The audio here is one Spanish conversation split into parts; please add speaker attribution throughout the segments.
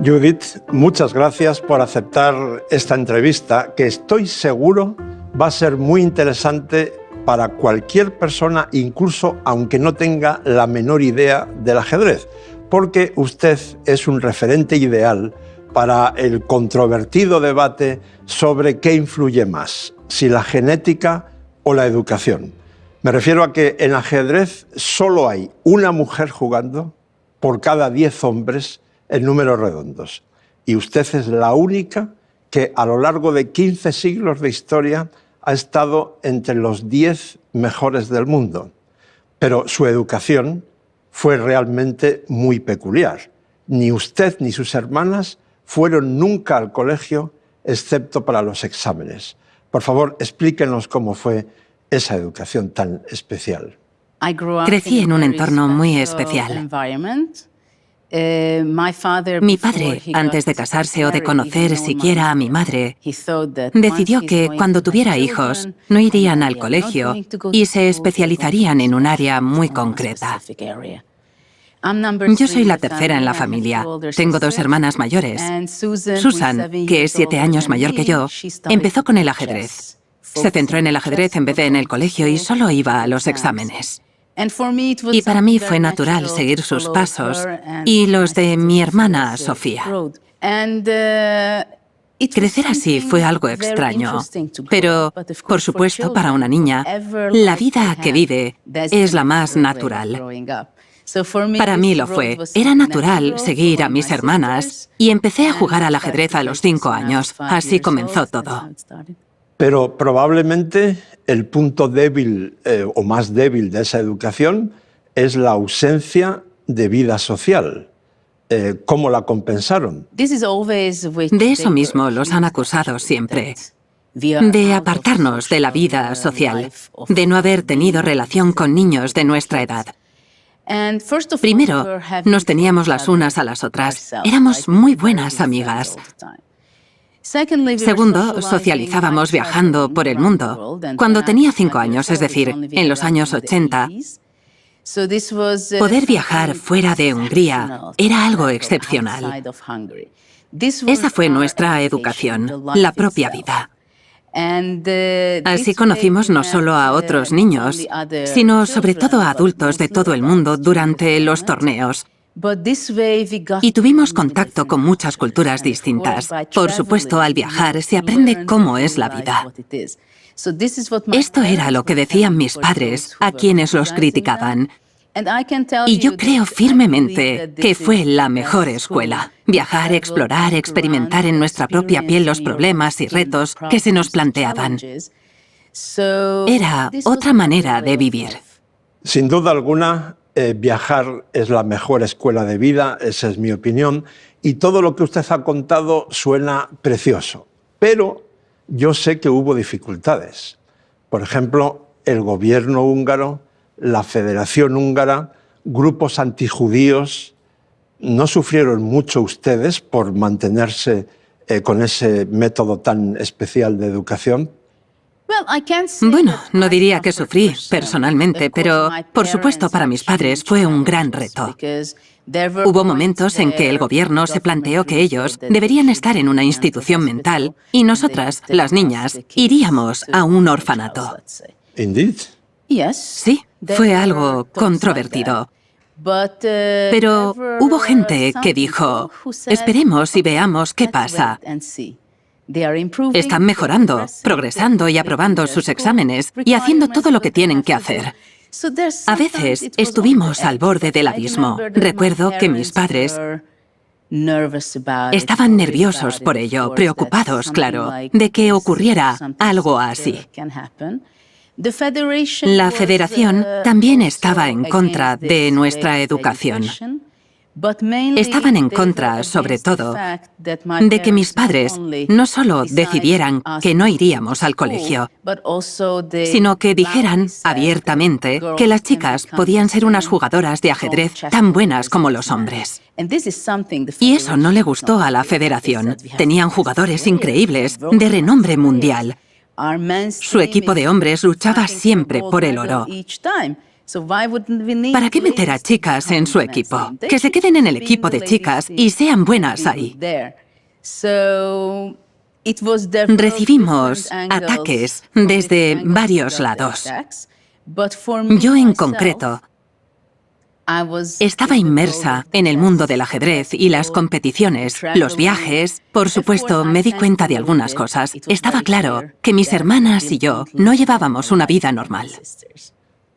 Speaker 1: Judith, muchas gracias por aceptar esta entrevista, que estoy seguro va a ser muy interesante para cualquier persona, incluso aunque no tenga la menor idea del ajedrez, porque usted es un referente ideal para el controvertido debate sobre qué influye más, si la genética o la educación. Me refiero a que en ajedrez solo hay una mujer jugando por cada 10 hombres en números redondos. Y usted es la única que a lo largo de 15 siglos de historia ha estado entre los 10 mejores del mundo. Pero su educación fue realmente muy peculiar. Ni usted ni sus hermanas fueron nunca al colegio, excepto para los exámenes. Por favor, explíquenos cómo fue esa educación tan especial.
Speaker 2: Crecí en un entorno muy especial. Mi padre, antes de casarse o de conocer siquiera a mi madre, decidió que cuando tuviera hijos no irían al colegio y se especializarían en un área muy concreta. Yo soy la tercera en la familia. Tengo 2 hermanas mayores. Susan, que es 7 años mayor que yo, empezó con el ajedrez. Se centró en el ajedrez en vez de en el colegio y solo iba a los exámenes. Y para mí fue natural seguir sus pasos y los de mi hermana Sofía. Crecer así fue algo extraño, pero, por supuesto, para una niña, la vida que vive es la más natural. Para mí lo fue. Era natural seguir a mis hermanas y empecé a jugar al ajedrez a los 5 años. Así comenzó todo.
Speaker 1: Pero probablemente el punto débil o más débil de esa educación es la ausencia de vida social. ¿Cómo la compensaron?
Speaker 2: De eso mismo los han acusado siempre. De apartarnos de la vida social, de no haber tenido relación con niños de nuestra edad. Primero, nos teníamos las unas a las otras. Éramos muy buenas amigas. Segundo, socializábamos viajando por el mundo. Cuando tenía 5 años, es decir, en los años 80, poder viajar fuera de Hungría era algo excepcional. Esa fue nuestra educación, la propia vida. Así conocimos no solo a otros niños, sino sobre todo a adultos de todo el mundo durante los torneos. Y tuvimos contacto con muchas culturas distintas. Por supuesto, al viajar se aprende cómo es la vida. Esto era lo que decían mis padres, a quienes los criticaban. Y yo creo firmemente que fue la mejor escuela. Viajar, explorar, experimentar en nuestra propia piel los problemas y retos que se nos planteaban. Era otra manera de vivir.
Speaker 1: Sin duda alguna, viajar es la mejor escuela de vida, esa es mi opinión, y todo lo que usted ha contado suena precioso. Pero yo sé que hubo dificultades. Por ejemplo, el gobierno húngaro, la Federación Húngara, grupos antijudíos. ¿No sufrieron mucho ustedes por mantenerse con ese método tan especial de educación?
Speaker 2: Bueno, no diría que sufrí personalmente, pero por supuesto para mis padres fue un gran reto. Hubo momentos en que el gobierno se planteó que ellos deberían estar en una institución mental y nosotras, las niñas, iríamos a un orfanato.
Speaker 1: Indeed.
Speaker 2: Sí, fue algo controvertido. Pero hubo gente que dijo, esperemos y veamos qué pasa. Están mejorando, progresando y aprobando sus exámenes y haciendo todo lo que tienen que hacer. A veces estuvimos al borde del abismo. Recuerdo que mis padres estaban nerviosos por ello, preocupados, claro, de que ocurriera algo así. La Federación también estaba en contra de nuestra educación. Estaban en contra, sobre todo, de que mis padres no solo decidieran que no iríamos al colegio, sino que dijeran abiertamente que las chicas podían ser unas jugadoras de ajedrez tan buenas como los hombres. Y eso no le gustó a la Federación. Tenían jugadores increíbles, de renombre mundial. Su equipo de hombres luchaba siempre por el oro. ¿Para qué meter a chicas en su equipo? Que se queden en el equipo de chicas y sean buenas ahí. Recibimos ataques desde varios lados. Yo en concreto estaba inmersa en el mundo del ajedrez y las competiciones, los viajes. Por supuesto, me di cuenta de algunas cosas. Estaba claro que mis hermanas y yo no llevábamos una vida normal.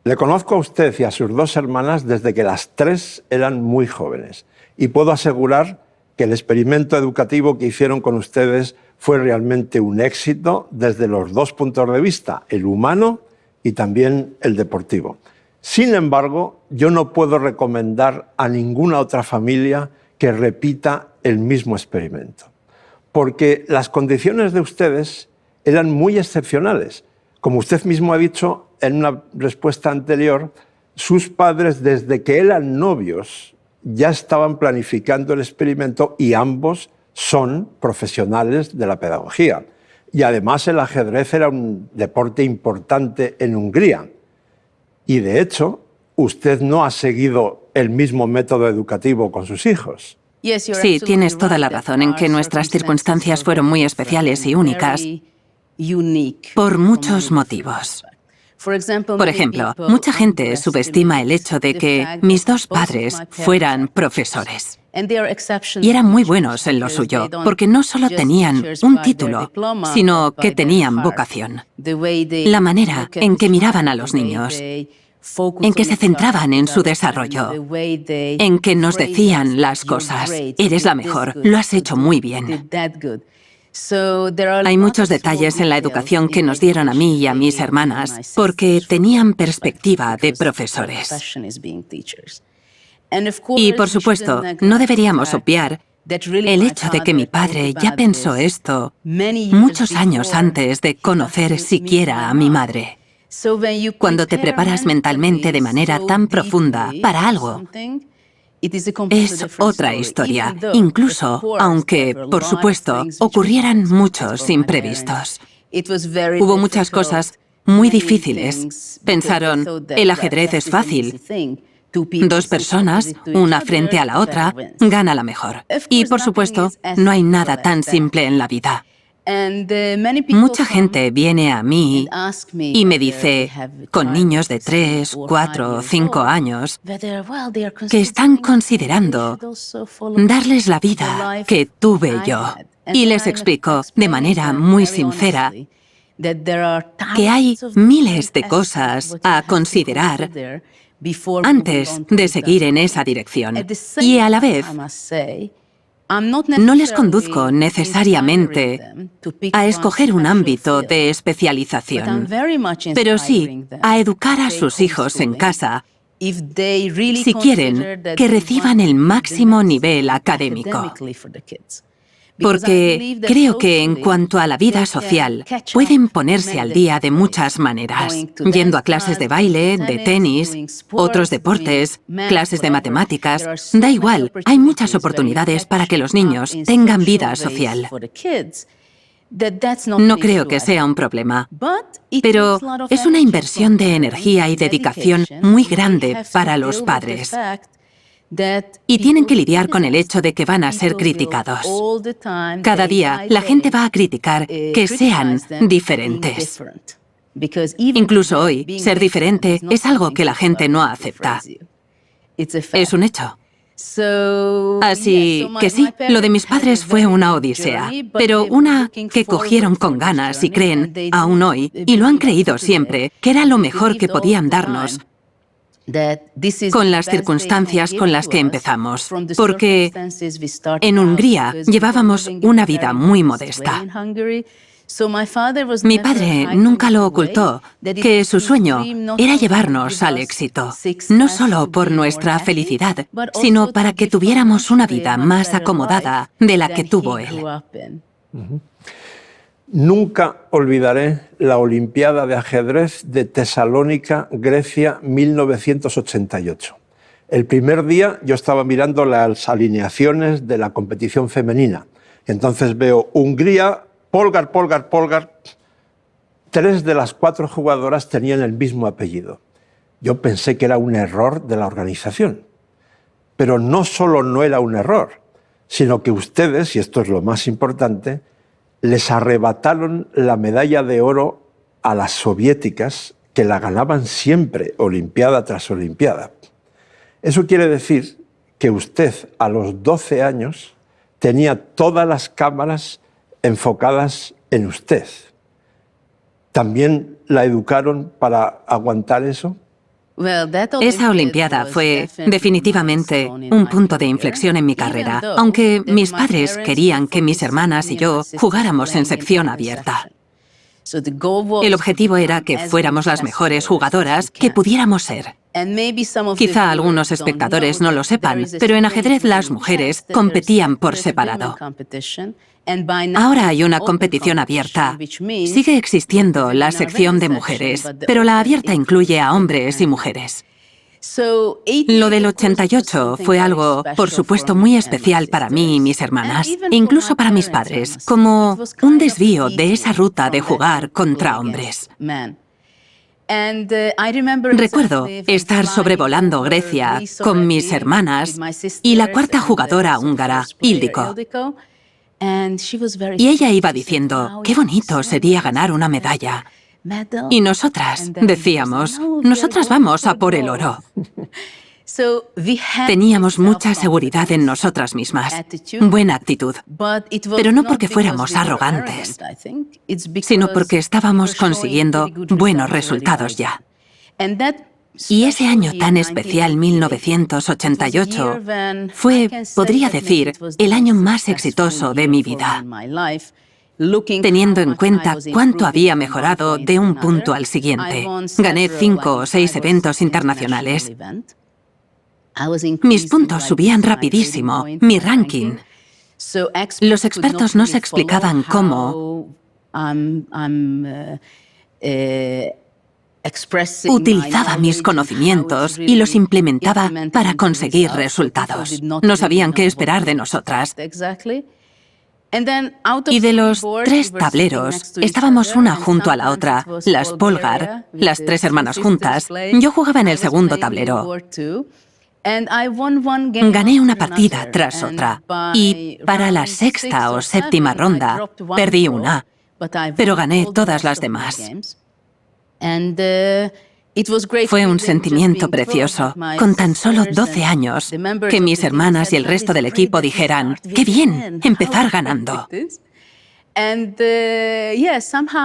Speaker 1: Le conozco a usted y a sus dos hermanas desde que las tres eran muy jóvenes. Y puedo asegurar que el experimento educativo que hicieron con ustedes fue realmente un éxito desde los dos puntos de vista, el humano y también el deportivo. Sin embargo, yo no puedo recomendar a ninguna otra familia que repita el mismo experimento, porque las condiciones de ustedes eran muy excepcionales. Como usted mismo ha dicho en una respuesta anterior, sus padres, desde que eran novios, ya estaban planificando el experimento y ambos son profesionales de la pedagogía. Y además el ajedrez era un deporte importante en Hungría. Y de hecho, usted no ha seguido el mismo método educativo con sus hijos.
Speaker 2: Sí, tienes toda la razón en que nuestras circunstancias fueron muy especiales y únicas por muchos motivos. Por ejemplo, mucha gente subestima el hecho de que mis dos padres fueran profesores. Y eran muy buenos en lo suyo, porque no solo tenían un título, sino que tenían vocación. La manera en que miraban a los niños, en que se centraban en su desarrollo, en que nos decían las cosas. Eres la mejor, lo has hecho muy bien. Hay muchos detalles en la educación que nos dieron a mí y a mis hermanas porque tenían perspectiva de profesores. Y, por supuesto, no deberíamos obviar el hecho de que mi padre ya pensó esto muchos años antes de conocer siquiera a mi madre. Cuando te preparas mentalmente de manera tan profunda para algo, es otra historia, incluso aunque, por supuesto, ocurrieran muchos imprevistos. Hubo muchas cosas muy difíciles. Pensaron, el ajedrez es fácil. Dos personas, una frente a la otra, gana la mejor. Y, por supuesto, no hay nada tan simple en la vida. Mucha gente viene a mí y me dice, con niños de 3, 4 o 5 años, que están considerando darles la vida que tuve yo. Y les explico de manera muy sincera que hay miles de cosas a considerar antes de seguir en esa dirección. Y a la vez, no les conduzco necesariamente a escoger un ámbito de especialización, pero sí a educar a sus hijos en casa si quieren que reciban el máximo nivel académico. Porque creo que en cuanto a la vida social, pueden ponerse al día de muchas maneras, yendo a clases de baile, de tenis, otros deportes, clases de matemáticas. Da igual, hay muchas oportunidades para que los niños tengan vida social. No creo que sea un problema, pero es una inversión de energía y dedicación muy grande para los padres. Y tienen que lidiar con el hecho de que van a ser criticados. Cada día la gente va a criticar que sean diferentes. Incluso hoy, ser diferente es algo que la gente no acepta. Es un hecho. Así que sí, lo de mis padres fue una odisea, pero una que cogieron con ganas y creen, aún hoy, y lo han creído siempre, que era lo mejor que podían darnos con las circunstancias con las que empezamos, porque en Hungría llevábamos una vida muy modesta. Mi padre nunca lo ocultó, que su sueño era llevarnos al éxito, no solo por nuestra felicidad, sino para que tuviéramos una vida más acomodada de la que tuvo él.
Speaker 1: Nunca olvidaré la Olimpiada de Ajedrez de Tesalónica, Grecia, 1988. El primer día yo estaba mirando las alineaciones de la competición femenina. Entonces veo Hungría, Polgar, Polgar, Polgar. 3 de las 4 jugadoras tenían el mismo apellido. Yo pensé que era un error de la organización. Pero no solo no era un error, sino que ustedes, y esto es lo más importante, les arrebataron la medalla de oro a las soviéticas, que la ganaban siempre, olimpiada tras olimpiada. Eso quiere decir que usted, a los 12 años, tenía todas las cámaras enfocadas en usted. ¿También la educaron para aguantar eso?
Speaker 2: Esa Olimpiada fue definitivamente un punto de inflexión en mi carrera, aunque mis padres querían que mis hermanas y yo jugáramos en sección abierta. El objetivo era que fuéramos las mejores jugadoras que pudiéramos ser. Quizá algunos espectadores no lo sepan, pero en ajedrez las mujeres competían por separado. Ahora hay una competición abierta. Sigue existiendo la sección de mujeres, pero la abierta incluye a hombres y mujeres. Lo del 88 fue algo, por supuesto, muy especial para mí y mis hermanas, e incluso para mis padres, como un desvío de esa ruta de jugar contra hombres. Recuerdo estar sobrevolando Grecia con mis hermanas y la cuarta jugadora húngara, Ildikó. Y ella iba diciendo, qué bonito sería ganar una medalla. Y nosotras decíamos, nosotras vamos a por el oro. Teníamos mucha seguridad en nosotras mismas, buena actitud, pero no porque fuéramos arrogantes, sino porque estábamos consiguiendo buenos resultados ya. Y ese año tan especial, 1988, fue, podría decir, el año más exitoso de mi vida, teniendo en cuenta cuánto había mejorado de un punto al siguiente. Gané 5 o 6 eventos internacionales. Mis puntos subían rapidísimo, mi ranking. Los expertos no se explicaban cómo utilizaba mis conocimientos y los implementaba para conseguir resultados. No sabían qué esperar de nosotras. Y de los 3 tableros, estábamos una junto a la otra, las Polgar, las 3 hermanas juntas. Yo jugaba en el segundo tablero. Gané una partida tras otra y para la 6ª o 7ª ronda perdí una, pero gané todas las demás. Fue un sentimiento precioso, con tan solo 12 años, que mis hermanas y el resto del equipo dijeran, ¡qué bien empezar ganando!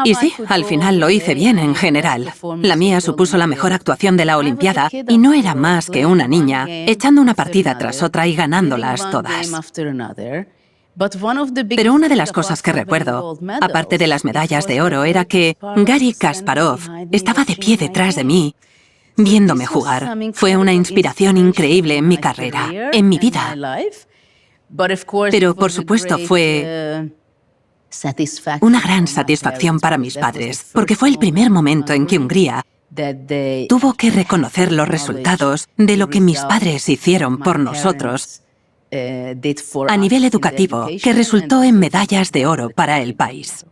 Speaker 2: Y sí, al final lo hice bien en general. La mía supuso la mejor actuación de la Olimpiada y no era más que una niña echando una partida tras otra y ganándolas todas. Pero una de las cosas que recuerdo, aparte de las medallas de oro, era que Garry Kasparov estaba de pie detrás de mí, viéndome jugar. Fue una inspiración increíble en mi carrera, en mi vida. Pero, por supuesto, fue una gran satisfacción para mis padres, porque fue el primer momento en que Hungría tuvo que reconocer los resultados de lo que mis padres hicieron por nosotros a nivel educativo, que resultó en medallas de oro para el país.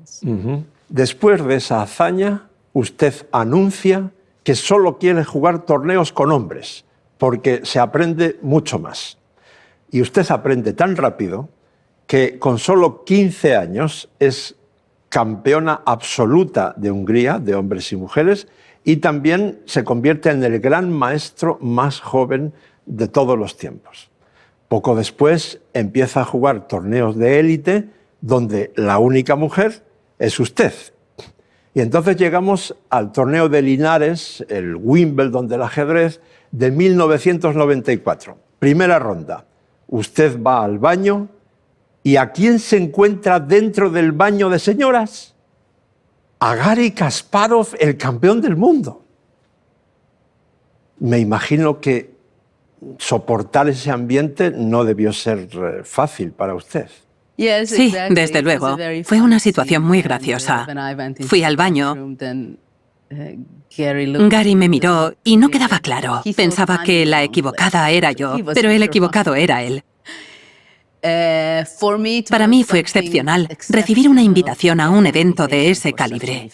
Speaker 1: Después de esa hazaña, usted anuncia que solo quiere jugar torneos con hombres, porque se aprende mucho más. Y usted aprende tan rápido que con solo 15 años es campeona absoluta de Hungría, de hombres y mujeres, y también se convierte en el gran maestro más joven de todos los tiempos. Poco después empieza a jugar torneos de élite donde la única mujer es usted. Y entonces llegamos al torneo de Linares, el Wimbledon del ajedrez, de 1994. Primera ronda. Usted va al baño y ¿a quién se encuentra dentro del baño de señoras? A Garry Kasparov, el campeón del mundo. Me imagino que soportar ese ambiente no debió ser fácil para usted.
Speaker 2: Sí, desde luego. Fue una situación muy graciosa. Fui al baño. Garry me miró y no quedaba claro. Pensaba que la equivocada era yo, pero el equivocado era él. Para mí fue excepcional recibir una invitación a un evento de ese calibre.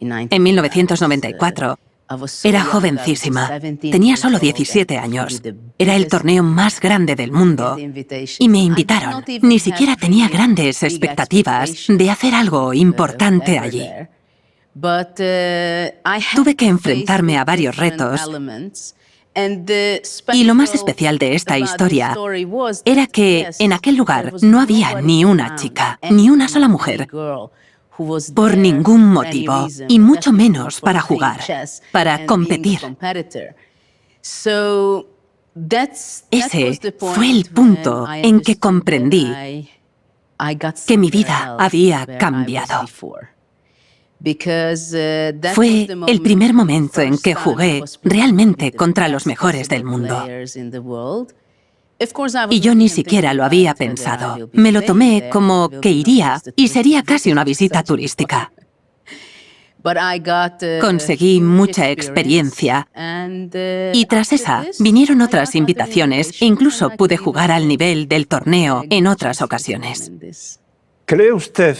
Speaker 2: En 1994, Era jovencísima. Tenía solo 17 años. Era el torneo más grande del mundo. Y me invitaron. Ni siquiera tenía grandes expectativas de hacer algo importante allí. Tuve que enfrentarme a varios retos. Y lo más especial de esta historia era que en aquel lugar no había ni una chica, ni una sola mujer, por ningún motivo, y mucho menos para jugar, para competir. Ese fue el punto en que comprendí que mi vida había cambiado. Fue el primer momento en que jugué realmente contra los mejores del mundo. Y yo ni siquiera lo había pensado. Me lo tomé como que iría y sería casi una visita turística. Conseguí mucha experiencia y tras esa vinieron otras invitaciones e incluso pude jugar al nivel del torneo en otras ocasiones.
Speaker 1: ¿Cree usted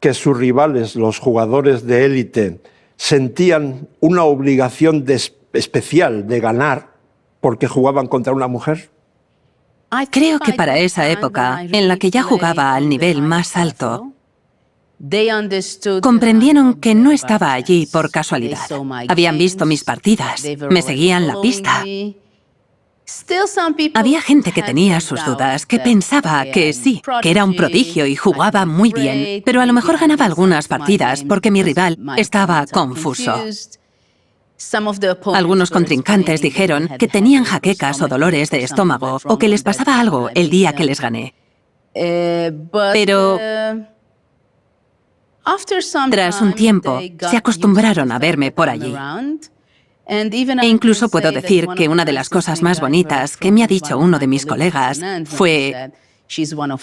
Speaker 1: que sus rivales, los jugadores de élite, sentían una obligación especial de ganar porque jugaban contra una mujer?
Speaker 2: Creo que para esa época, en la que ya jugaba al nivel más alto, comprendieron que no estaba allí por casualidad. Habían visto mis partidas, me seguían la pista. Había gente que tenía sus dudas, que pensaba que sí, que era un prodigio y jugaba muy bien, pero a lo mejor ganaba algunas partidas porque mi rival estaba confuso. Algunos contrincantes dijeron que tenían jaquecas o dolores de estómago o que les pasaba algo el día que les gané. Pero tras un tiempo se acostumbraron a verme por allí. E incluso puedo decir que una de las cosas más bonitas que me ha dicho uno de mis colegas fue: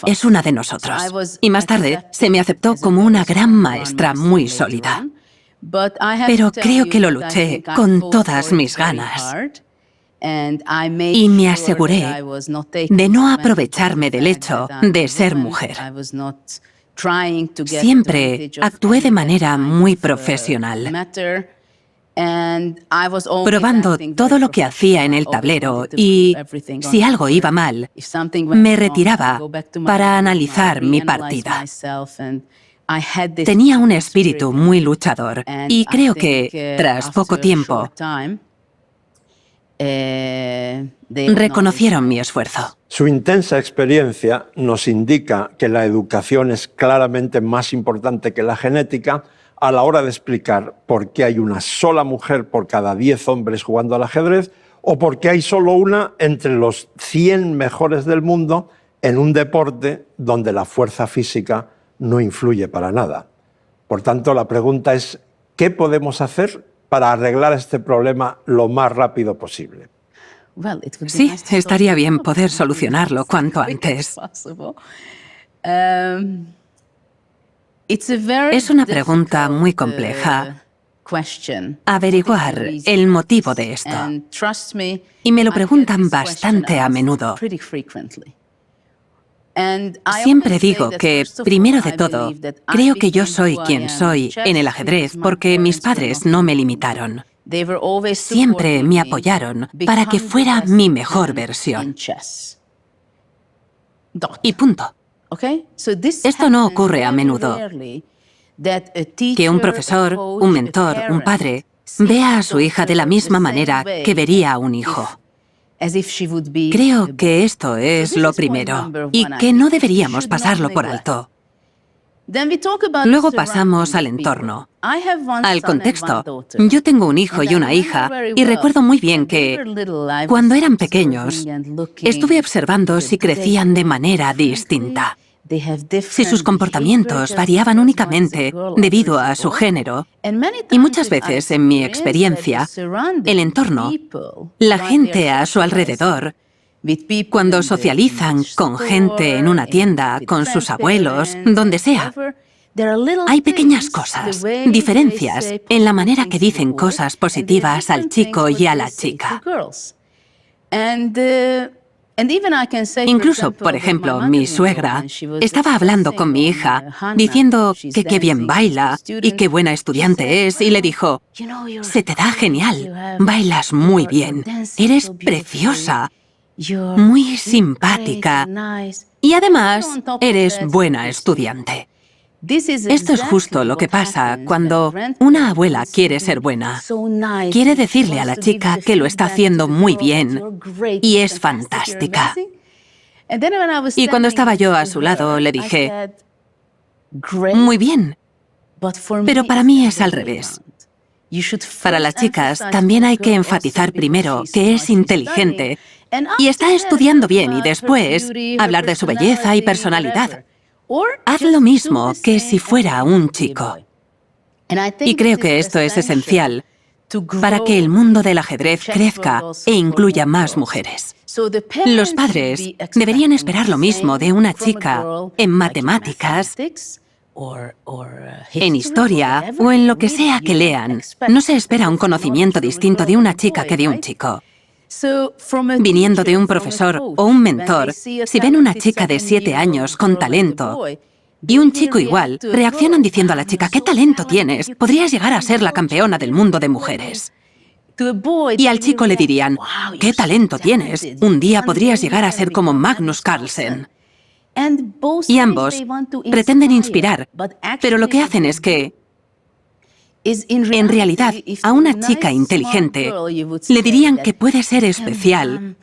Speaker 2: es una de nosotros. Y más tarde se me aceptó como una gran maestra muy sólida. Pero creo que lo luché con todas mis ganas. Y me aseguré de no aprovecharme del hecho de ser mujer. Siempre actué de manera muy profesional, probando todo lo que hacía en el tablero y, si algo iba mal, me retiraba para analizar mi partida. Tenía un espíritu muy luchador y creo que, tras poco tiempo, reconocieron mi esfuerzo.
Speaker 1: Su intensa experiencia nos indica que la educación es claramente más importante que la genética a la hora de explicar por qué hay una sola mujer por cada 10 hombres jugando al ajedrez o por qué hay solo una entre los 100 mejores del mundo en un deporte donde la fuerza física no influye para nada. Por tanto, la pregunta es, ¿qué podemos hacer para arreglar este problema lo más rápido posible?
Speaker 2: Sí, estaría bien poder solucionarlo cuanto antes. Es una pregunta muy compleja, averiguar el motivo de esto. Y me lo preguntan bastante a menudo. Siempre digo que, primero de todo, creo que yo soy quien soy en el ajedrez porque mis padres no me limitaron. Siempre me apoyaron para que fuera mi mejor versión. Y punto. Esto no ocurre a menudo. Que un profesor, un mentor, un padre, vea a su hija de la misma manera que vería a un hijo. Creo que esto es lo primero y que no deberíamos pasarlo por alto. Luego pasamos al entorno, al contexto. Yo tengo un hijo y una hija y recuerdo muy bien que, cuando eran pequeños, estuve observando si crecían de manera distinta. Si sus comportamientos variaban únicamente debido a su género, y muchas veces, en mi experiencia, el entorno, la gente a su alrededor, cuando socializan con gente en una tienda, con sus abuelos, donde sea, hay pequeñas cosas, diferencias en la manera que dicen cosas positivas al chico y a la chica. Incluso, por ejemplo, mi suegra estaba hablando con mi hija, diciendo que qué bien baila y qué buena estudiante es, y le dijo: «Se te da genial, bailas muy bien, eres preciosa, muy simpática y además eres buena estudiante». Esto es justo lo que pasa cuando una abuela quiere ser buena. Quiere decirle a la chica que lo está haciendo muy bien y es fantástica. Y cuando estaba yo a su lado, le dije: «Muy bien, pero para mí es al revés. Para las chicas también hay que enfatizar primero que es inteligente y está estudiando bien y después hablar de su belleza y personalidad. Haz lo mismo que si fuera un chico». Y creo que esto es esencial para que el mundo del ajedrez crezca e incluya más mujeres. Los padres deberían esperar lo mismo de una chica en matemáticas, en historia o en lo que sea que lean. No se espera un conocimiento distinto de una chica que de un chico. Viniendo de un profesor o un mentor, si ven una chica de 7 años con talento y un chico igual, reaccionan diciendo a la chica: «¿Qué talento tienes? Podrías llegar a ser la campeona del mundo de mujeres». Y al chico le dirían: «¿Qué talento tienes? Un día podrías llegar a ser como Magnus Carlsen». Y ambos pretenden inspirar, pero lo que hacen es que, en realidad, a una chica inteligente le dirían que puede ser especial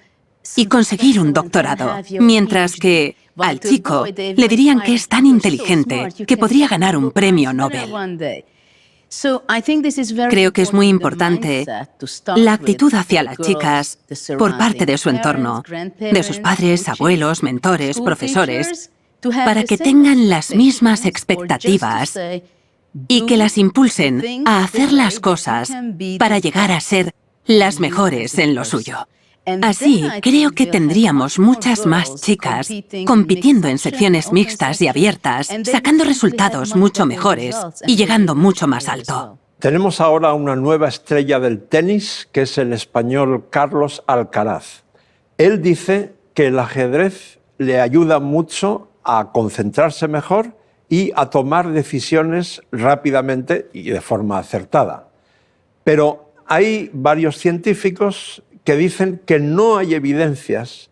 Speaker 2: y conseguir un doctorado, mientras que al chico le dirían que es tan inteligente que podría ganar un premio Nobel. Creo que es muy importante la actitud hacia las chicas por parte de su entorno, de sus padres, abuelos, mentores, profesores, para que tengan las mismas expectativas y que las impulsen a hacer las cosas para llegar a ser las mejores en lo suyo. Así, creo que tendríamos muchas más chicas compitiendo en secciones mixtas y abiertas, sacando resultados mucho mejores y llegando mucho más alto.
Speaker 1: Tenemos ahora una nueva estrella del tenis, que es el español Carlos Alcaraz. Él dice que el ajedrez le ayuda mucho a concentrarse mejor y a tomar decisiones rápidamente y de forma acertada. Pero hay varios científicos que dicen que no hay evidencias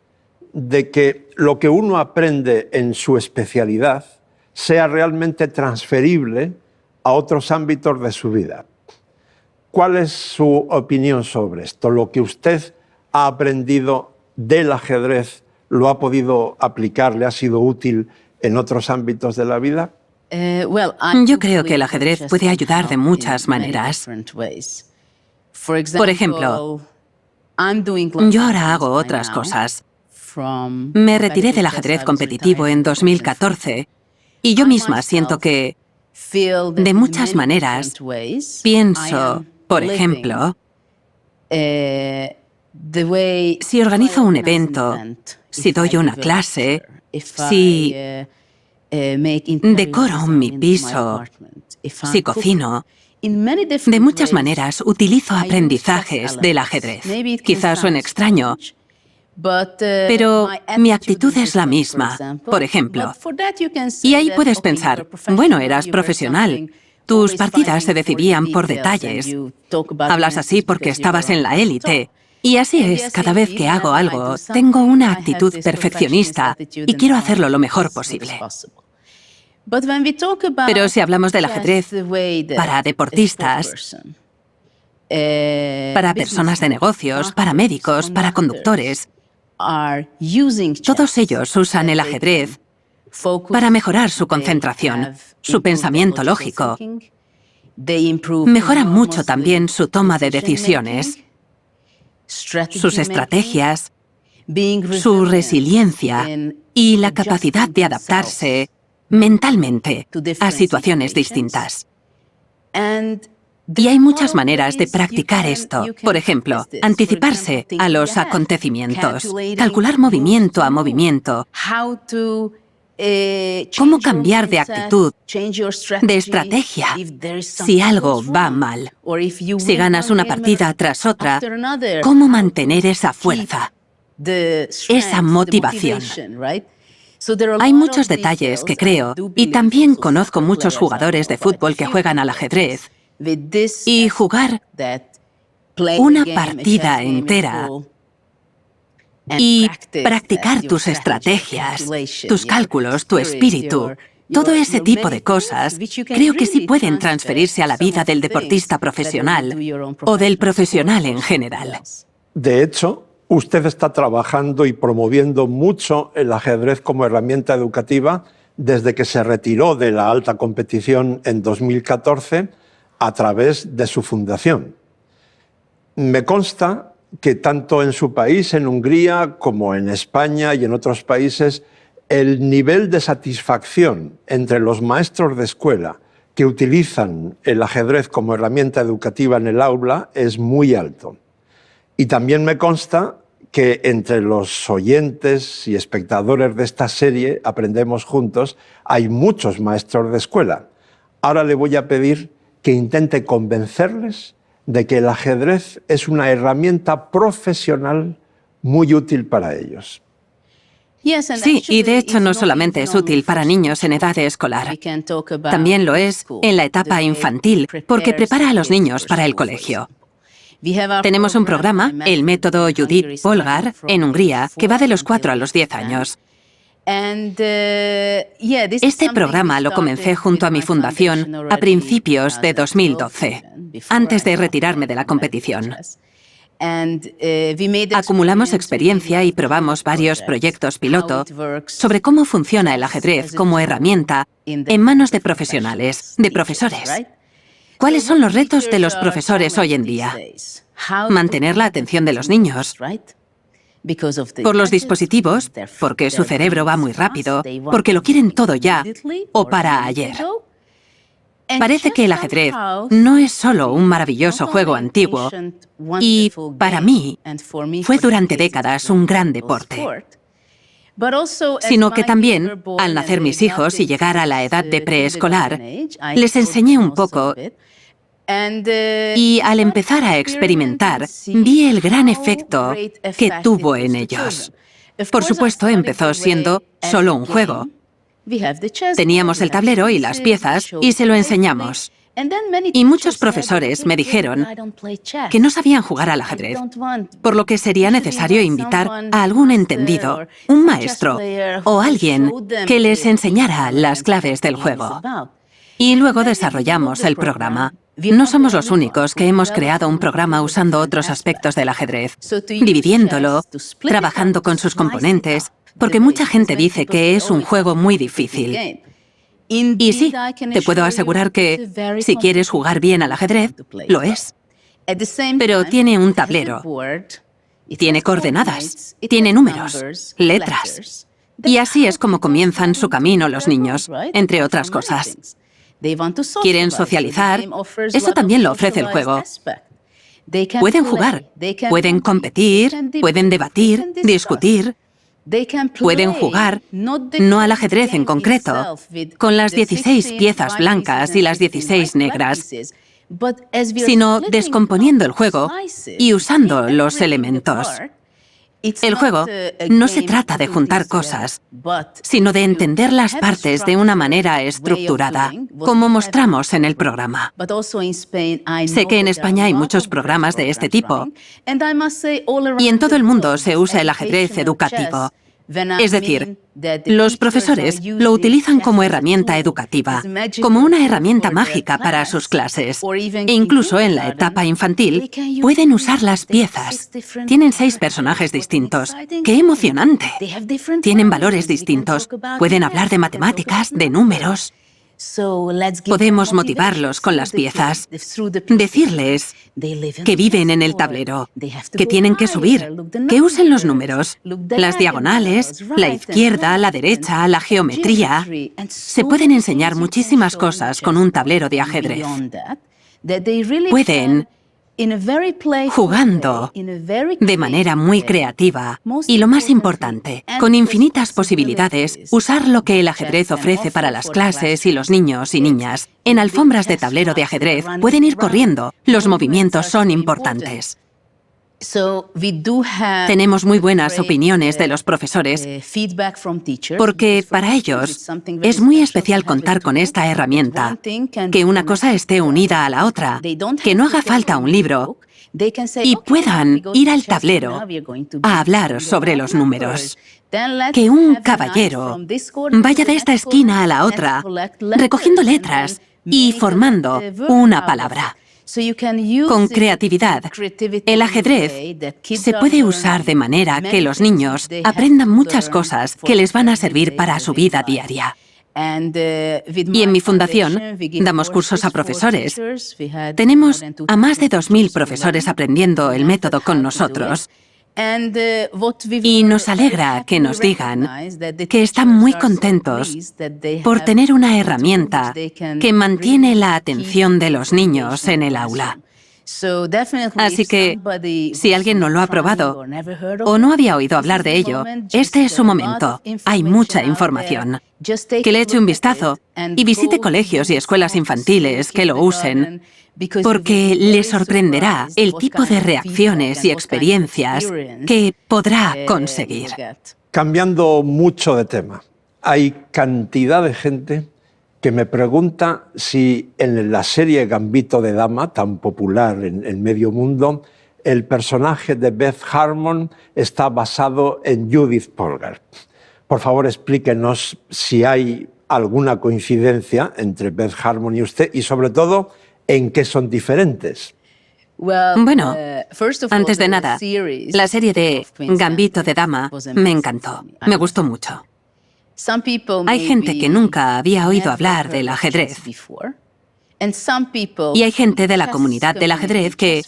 Speaker 1: de que lo que uno aprende en su especialidad sea realmente transferible a otros ámbitos de su vida. ¿Cuál es su opinión sobre esto? ¿Lo que usted ha aprendido del ajedrez lo ha podido aplicar, le ha sido útil en otros ámbitos de la vida?
Speaker 2: Yo creo que el ajedrez puede ayudar de muchas maneras. Por ejemplo, yo ahora hago otras cosas. Me retiré del ajedrez competitivo en 2014 y yo misma siento que, de muchas maneras, pienso, por ejemplo, si organizo un evento, si doy una clase, si decoro mi piso, si cocino. De muchas maneras utilizo aprendizajes del ajedrez. Quizás suene extraño, pero mi actitud es la misma, por ejemplo. Y ahí puedes pensar: bueno, eras profesional, tus partidas se decidían por detalles, hablas así porque estabas en la élite. Y así es, cada vez que hago algo, tengo una actitud perfeccionista y quiero hacerlo lo mejor posible. Pero si hablamos del ajedrez para deportistas, para personas de negocios, para médicos, para conductores, todos ellos usan el ajedrez para mejorar su concentración, su pensamiento lógico. Mejora mucho también su toma de decisiones, sus estrategias, su resiliencia y la capacidad de adaptarse mentalmente a situaciones distintas. Y hay muchas maneras de practicar esto. Por ejemplo, anticiparse a los acontecimientos, calcular movimiento a movimiento, cómo cambiar de actitud, de estrategia, si algo va mal. Si ganas una partida tras otra, cómo mantener esa fuerza. esa motivación. Hay muchos detalles que creo, y también conozco muchos jugadores de fútbol que juegan al ajedrez, y jugar una partida entera y practicar tus estrategias, tus cálculos, tu espíritu, todo ese tipo de cosas, creo que sí pueden transferirse a la vida del deportista profesional o del profesional en general.
Speaker 1: De hecho, usted está trabajando y promoviendo mucho el ajedrez como herramienta educativa desde que se retiró de la alta competición en 2014 a través de su fundación. Me consta que tanto en su país, en Hungría, como en España y en otros países, el nivel de satisfacción entre los maestros de escuela que utilizan el ajedrez como herramienta educativa en el aula es muy alto. Y también me consta que entre los oyentes y espectadores de esta serie, Aprendemos Juntos, hay muchos maestros de escuela. Ahora le voy a pedir que intente convencerles de que el ajedrez es una herramienta profesional muy útil para ellos.
Speaker 2: Sí, y de hecho no solamente es útil para niños en edad escolar, también lo es en la etapa infantil, porque prepara a los niños para el colegio. Tenemos un programa, el método Judith Polgar, en Hungría, que va de los 4 a los 10 años. Este programa lo comencé junto a mi fundación a principios de 2012, antes de retirarme de la competición. Acumulamos experiencia y probamos varios proyectos piloto sobre cómo funciona el ajedrez como herramienta en manos de profesionales, de profesores. ¿Cuáles son los retos de los profesores hoy en día? Mantener la atención de los niños. Por los dispositivos, porque su cerebro va muy rápido, porque lo quieren todo ya, o para ayer. Parece que el ajedrez no es solo un maravilloso juego antiguo, y para mí fue durante décadas un gran deporte, sino que también, al nacer mis hijos y llegar a la edad de preescolar, les enseñé un poco. Y al empezar a experimentar, vi el gran efecto que tuvo en ellos. Por supuesto, empezó siendo solo un juego. Teníamos el tablero y las piezas y se lo enseñamos. Y muchos profesores me dijeron que no sabían jugar al ajedrez, por lo que sería necesario invitar a algún entendido, un maestro o alguien que les enseñara las claves del juego. Y luego desarrollamos el programa. No somos los únicos que hemos creado un programa usando otros aspectos del ajedrez, dividiéndolo, trabajando con sus componentes, porque mucha gente dice que es un juego muy difícil. Y sí, te puedo asegurar que si quieres jugar bien al ajedrez, lo es. Pero tiene un tablero, tiene coordenadas, tiene números, letras. Y así es como comienzan su camino los niños, entre otras cosas. Quieren socializar, eso también lo ofrece el juego. Pueden jugar, pueden competir, pueden debatir, discutir. Pueden jugar, no al ajedrez en concreto, con las 16 piezas blancas y las 16 negras, sino descomponiendo el juego y usando los elementos. El juego no se trata de juntar cosas, sino de entender las partes de una manera estructurada, como mostramos en el programa. Sé que en España hay muchos programas de este tipo, y en todo el mundo se usa el ajedrez educativo. Es decir, los profesores lo utilizan como herramienta educativa, como una herramienta mágica para sus clases. E incluso en la etapa infantil pueden usar las piezas. Tienen 6 personajes distintos. ¡Qué emocionante! Tienen valores distintos. Pueden hablar de matemáticas, de números. Podemos motivarlos con las piezas, decirles que viven en el tablero, que tienen que subir, que usen los números, las diagonales, la izquierda, la derecha, la geometría. Se pueden enseñar muchísimas cosas con un tablero de ajedrez. Pueden, jugando de manera muy creativa y, lo más importante, con infinitas posibilidades, usar lo que el ajedrez ofrece para las clases y los niños y niñas. En alfombras de tablero de ajedrez pueden ir corriendo, los movimientos son importantes. Tenemos muy buenas opiniones de los profesores porque para ellos es muy especial contar con esta herramienta, que una cosa esté unida a la otra, que no haga falta un libro y puedan ir al tablero a hablar sobre los números. Que un caballero vaya de esta esquina a la otra recogiendo letras y formando una palabra. Con creatividad, el ajedrez se puede usar de manera que los niños aprendan muchas cosas que les van a servir para su vida diaria. Y en mi fundación damos cursos a profesores. Tenemos a más de 2000 profesores aprendiendo el método con nosotros. Y nos alegra que nos digan que están muy contentos por tener una herramienta que mantiene la atención de los niños en el aula. Así que, si alguien no lo ha probado o no había oído hablar de ello, este es su momento. Hay mucha información. Que le eche un vistazo y visite colegios y escuelas infantiles que lo usen, porque le sorprenderá el tipo de reacciones y experiencias que podrá conseguir.
Speaker 1: Cambiando mucho de tema, hay cantidad de gente que me pregunta si en la serie Gambito de Dama, tan popular en el medio mundo, el personaje de Beth Harmon está basado en Judith Polgar. Por favor, explíquenos si hay alguna coincidencia entre Beth Harmon y usted y, sobre todo, ¿en qué son diferentes?
Speaker 2: Bueno, antes de nada, la serie de Gambito de Dama me encantó, me gustó mucho. Hay gente que nunca había oído hablar del ajedrez. Y hay gente de la comunidad del ajedrez que,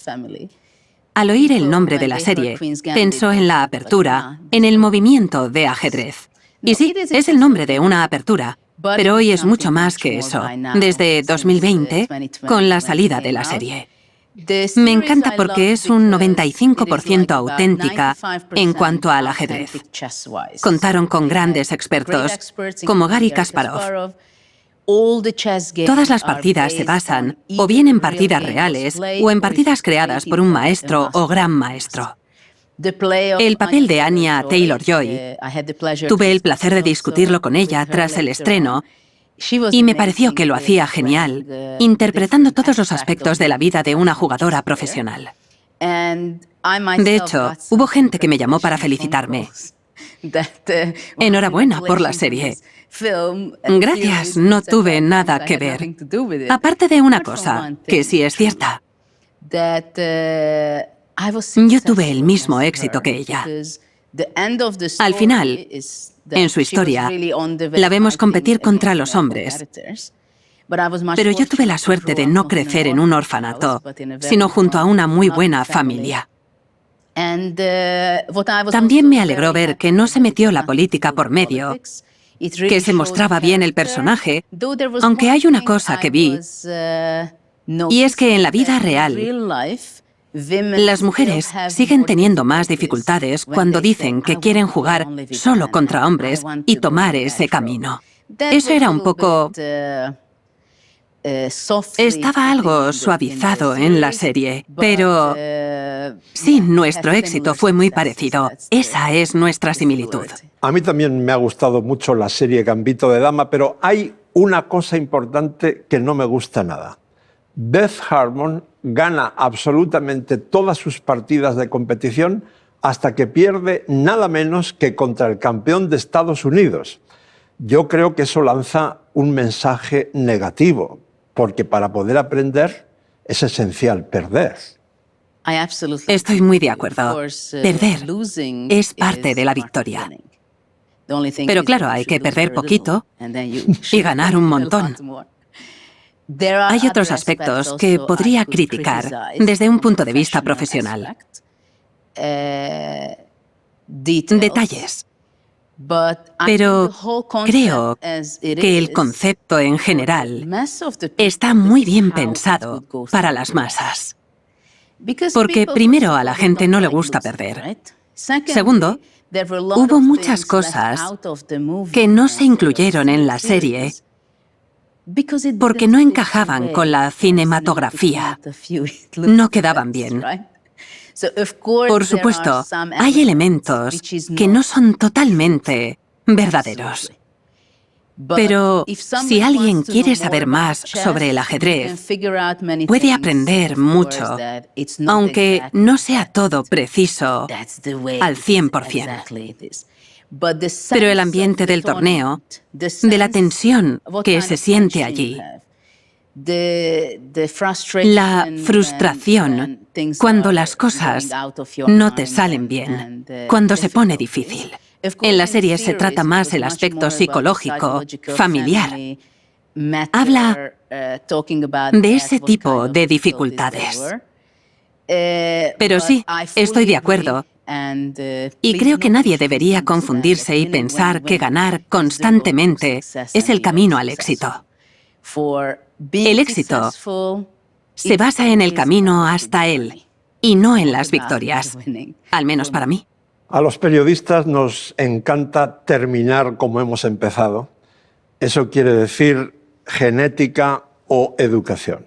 Speaker 2: al oír el nombre de la serie, pensó en la apertura, en el movimiento de ajedrez. Y sí, es el nombre de una apertura. Pero hoy es mucho más que eso, desde 2020, con la salida de la serie. Me encanta porque es un 95% auténtica en cuanto al ajedrez. Contaron con grandes expertos, como Garry Kasparov. Todas las partidas se basan o bien en partidas reales o en partidas creadas por un maestro o gran maestro. El papel de Anya Taylor-Joy, tuve el placer de discutirlo con ella tras el estreno y me pareció que lo hacía genial, interpretando todos los aspectos de la vida de una jugadora profesional. De hecho, hubo gente que me llamó para felicitarme. Enhorabuena por la serie. Gracias, no tuve nada que ver. Aparte de una cosa, que sí es cierta. Yo tuve el mismo éxito que ella. Al final, en su historia, la vemos competir contra los hombres. Pero yo tuve la suerte de no crecer en un orfanato, sino junto a una muy buena familia. También me alegró ver que no se metió la política por medio, que se mostraba bien el personaje, aunque hay una cosa que vi, y es que en la vida real, las mujeres siguen teniendo más dificultades cuando dicen que quieren jugar solo contra hombres y tomar ese camino. Eso era un poco... Estaba algo suavizado en la serie, pero sí, nuestro éxito fue muy parecido. Esa es nuestra similitud.
Speaker 1: A mí también me ha gustado mucho la serie Gambito de Dama, pero hay una cosa importante que no me gusta nada. Beth Harmon gana absolutamente todas sus partidas de competición hasta que pierde nada menos que contra el campeón de Estados Unidos. Yo creo que eso lanza un mensaje negativo, porque para poder aprender es esencial perder.
Speaker 2: Estoy muy de acuerdo. Perder es parte de la victoria. Pero claro, hay que perder poquito y ganar un montón. Hay otros aspectos que podría criticar desde un punto de vista profesional. Detalles. Pero creo que el concepto en general está muy bien pensado para las masas. Porque primero, a la gente no le gusta perder. Segundo, hubo muchas cosas que no se incluyeron en la serie porque no encajaban con la cinematografía. No quedaban bien. Por supuesto, hay elementos que no son totalmente verdaderos. Pero si alguien quiere saber más sobre el ajedrez, puede aprender mucho, aunque no sea todo preciso al 100%. Pero el ambiente del torneo, de la tensión que se siente allí, la frustración cuando las cosas no te salen bien, cuando se pone difícil. En la serie se trata más el aspecto psicológico, familiar. Habla de ese tipo de dificultades. Pero sí, estoy de acuerdo. Y creo que nadie debería confundirse y pensar que ganar constantemente es el camino al éxito. El éxito se basa en el camino hasta él y no en las victorias, al menos para mí.
Speaker 1: A los periodistas nos encanta terminar como hemos empezado. Eso quiere decir genética o educación.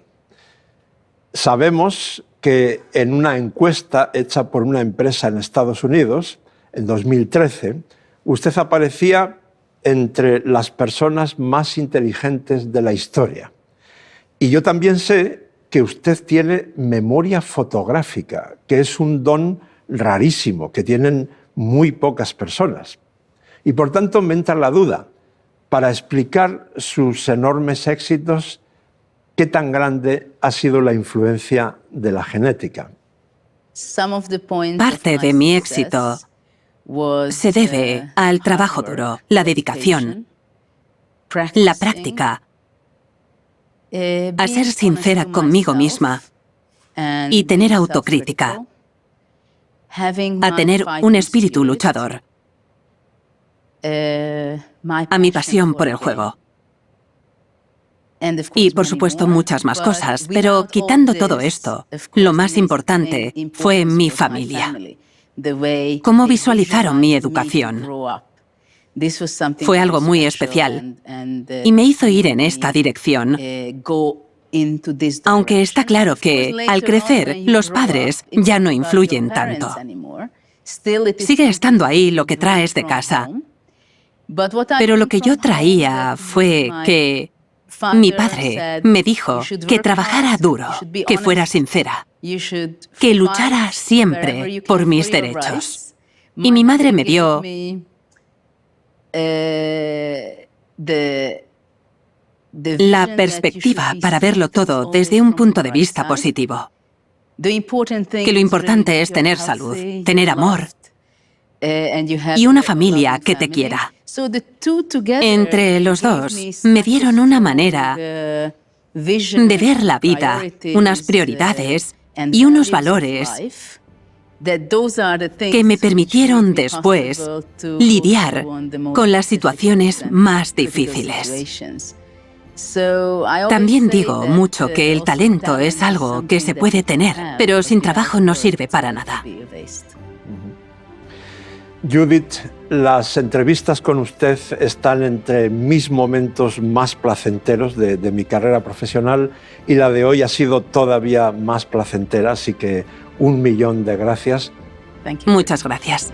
Speaker 1: Sabemos que en una encuesta hecha por una empresa en Estados Unidos, en 2013, usted aparecía entre las personas más inteligentes de la historia. Y yo también sé que usted tiene memoria fotográfica, que es un don rarísimo, que tienen muy pocas personas. Y por tanto me entra la duda, para explicar sus enormes éxitos, ¿qué tan grande ha sido la influencia de la genética?
Speaker 2: Parte de mi éxito se debe al trabajo duro, la dedicación, la práctica, a ser sincera conmigo misma y tener autocrítica, a tener un espíritu luchador, a mi pasión por el juego. Y, por supuesto, muchas más cosas, pero quitando todo esto, lo más importante fue mi familia. Cómo visualizaron mi educación. Fue algo muy especial y me hizo ir en esta dirección. Aunque está claro que, al crecer, los padres ya no influyen tanto. Sigue estando ahí lo que traes de casa. Pero lo que yo traía fue que mi padre me dijo que trabajara duro, que fuera sincera, que luchara siempre por mis derechos. Y mi madre me dio la perspectiva para verlo todo desde un punto de vista positivo. Que lo importante es tener salud, tener amor y una familia que te quiera. Entre los dos me dieron una manera de ver la vida, unas prioridades y unos valores que me permitieron después lidiar con las situaciones más difíciles. También digo mucho que el talento es algo que se puede tener, pero sin trabajo no sirve para nada.
Speaker 1: Judith, las entrevistas con usted están entre mis momentos más placenteros de mi carrera profesional y la de hoy ha sido todavía más placentera, así que 1.000.000 de gracias.
Speaker 2: Muchas gracias.